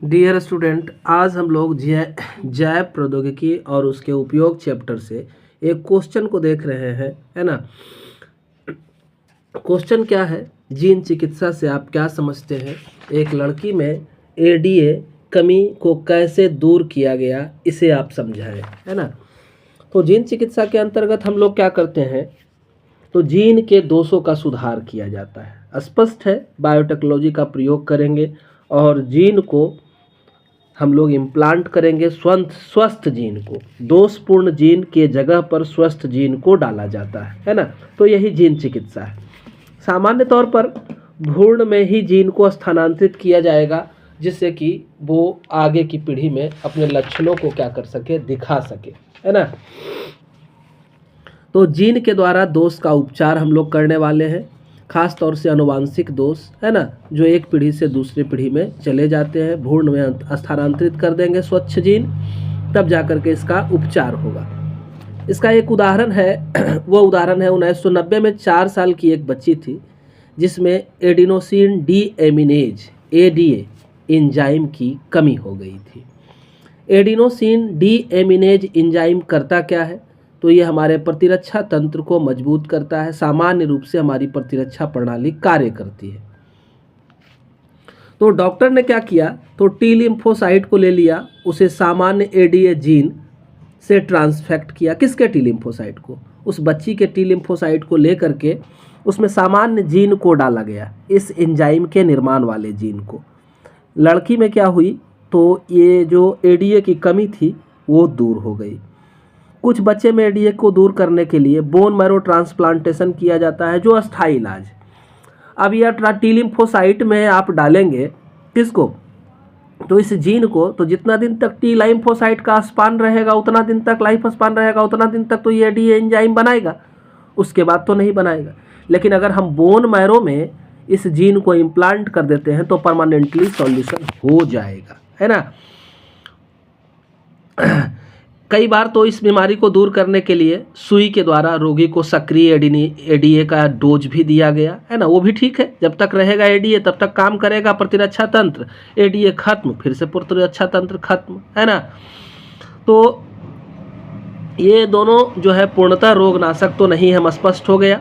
Dear student, आज हम लोग जैव प्रौद्योगिकी और उसके उपयोग चैप्टर से एक क्वेश्चन को देख रहे हैं, है ना। क्वेश्चन क्या है, जीन चिकित्सा से आप क्या समझते हैं, एक लड़की में एडीए कमी को कैसे दूर किया गया, इसे आप समझाएं, है ना। तो जीन चिकित्सा के अंतर्गत हम लोग क्या करते हैं, तो जीन के दोषों का सुधार किया जाता है। स्पष्ट है, बायोटेक्नोलॉजी का प्रयोग करेंगे और जीन को हम लोग इम्प्लांट करेंगे। स्वस्थ जीन को, दोषपूर्ण जीन के जगह पर स्वस्थ जीन को डाला जाता है ना। तो यही जीन चिकित्सा है। सामान्य तौर पर भ्रूण में ही जीन को स्थानांतरित किया जाएगा, जिससे कि वो आगे की पीढ़ी में अपने लक्षणों को क्या कर सके, दिखा सके, है ना। तो जीन के द्वारा दोष का उपचार हम लोग करने वाले हैं, खास तौर से अनुवांशिक दोष, है ना, जो एक पीढ़ी से दूसरी पीढ़ी में चले जाते हैं। भ्रूण में स्थानांतरित कर देंगे स्वच्छ जीन, तब जाकर के इसका उपचार होगा। इसका एक उदाहरण है, वो उदाहरण है 1990 में 4 साल की एक बच्ची थी, जिसमें एडिनोसिन डीएमिनेज एडीए एंजाइम की कमी हो गई थी। एडिनोसिन डीएमिनेज एंजाइम करता क्या है, तो ये हमारे प्रतिरक्षा तंत्र को मजबूत करता है। सामान्य रूप से हमारी प्रतिरक्षा प्रणाली कार्य करती है। तो डॉक्टर ने क्या किया, तो टी लिम्फोसाइट को ले लिया, उसे सामान्य एडीए जीन से ट्रांसफेक्ट किया। किसके टी लिम्फोसाइट को, उस बच्ची के टी लिम्फोसाइट को लेकर के उसमें सामान्य जीन को डाला गया, इस एंजाइम के निर्माण वाले जीन को। लड़की में क्या हुई, तो ये जो एडीए की कमी थी वो दूर हो गई। कुछ बच्चे में एडीए को दूर करने के लिए बोन मैरो ट्रांसप्लांटेशन किया जाता है, जो अस्थायी इलाज। अब यह टी लिम्फोसाइट में आप डालेंगे किसको, तो इस जीन को, तो जितना दिन तक टी लिम्फोसाइट का स्पान रहेगा, उतना दिन तक लाइफ स्पान रहेगा, उतना दिन तक तो ये एडीए एंजाइम बनाएगा, उसके बाद तो नहीं बनाएगा। लेकिन अगर हम बोन मैरो में इस जीन को इम्प्लांट कर देते हैं तो परमानेंटली सॉल्यूशन हो जाएगा, है ना। कई बार तो इस बीमारी को दूर करने के लिए सुई के द्वारा रोगी को सक्रिय एडीए का डोज भी दिया गया, है ना। वो भी ठीक है, जब तक रहेगा एडीए तब तक काम करेगा प्रतिरक्षा तंत्र। एडीए खत्म, फिर से प्रतिरक्षा तंत्र खत्म, है ना। तो ये दोनों जो है पूर्णतः रोगनाशक तो नहीं, हम स्पष्ट हो गया।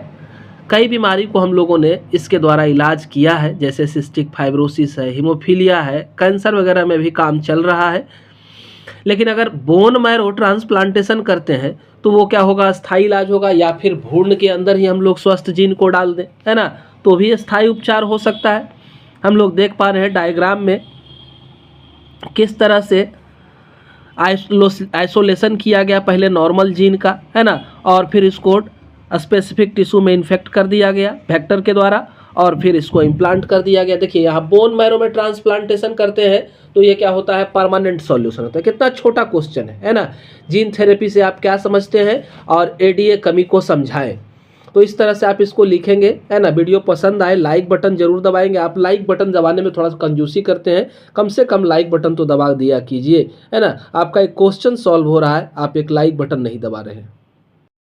कई बीमारी को हम लोगों ने इसके द्वारा इलाज किया है, जैसे सिस्टिक फाइब्रोसिस है, हीमोफीलिया है, कैंसर वगैरह में भी काम चल रहा है। लेकिन अगर बोन मैरो ट्रांसप्लांटेशन करते हैं तो वो क्या होगा, स्थायी इलाज होगा, या फिर भ्रूण के अंदर ही हम लोग स्वस्थ जीन को डाल दें, है ना, तो भी स्थायी उपचार हो सकता है। हम लोग देख पा रहे हैं डायग्राम में किस तरह से आइसोलेशन किया गया, पहले नॉर्मल जीन का, है ना, और फिर इसको स्पेसिफिक टिश्यू में इन्फेक्ट कर दिया गया वेक्टर के द्वारा, और फिर इसको इम्प्लांट कर दिया गया। देखिए यहाँ बोन मैरो में ट्रांसप्लांटेशन करते हैं तो ये क्या होता है, परमानेंट सॉल्यूशन होता है। कितना छोटा क्वेश्चन है ना। जीन थेरेपी से आप क्या समझते हैं और एडीए कमी को समझाएं, तो इस तरह से आप इसको लिखेंगे, है ना। वीडियो पसंद आए लाइक बटन जरूर दबाएंगे। आप लाइक बटन दबाने में थोड़ा सा कंजूसी करते हैं, कम से कम लाइक बटन तो दबा दिया कीजिए, है ना। आपका एक क्वेश्चन सॉल्व हो रहा है, आप एक लाइक बटन नहीं दबा रहे हैं।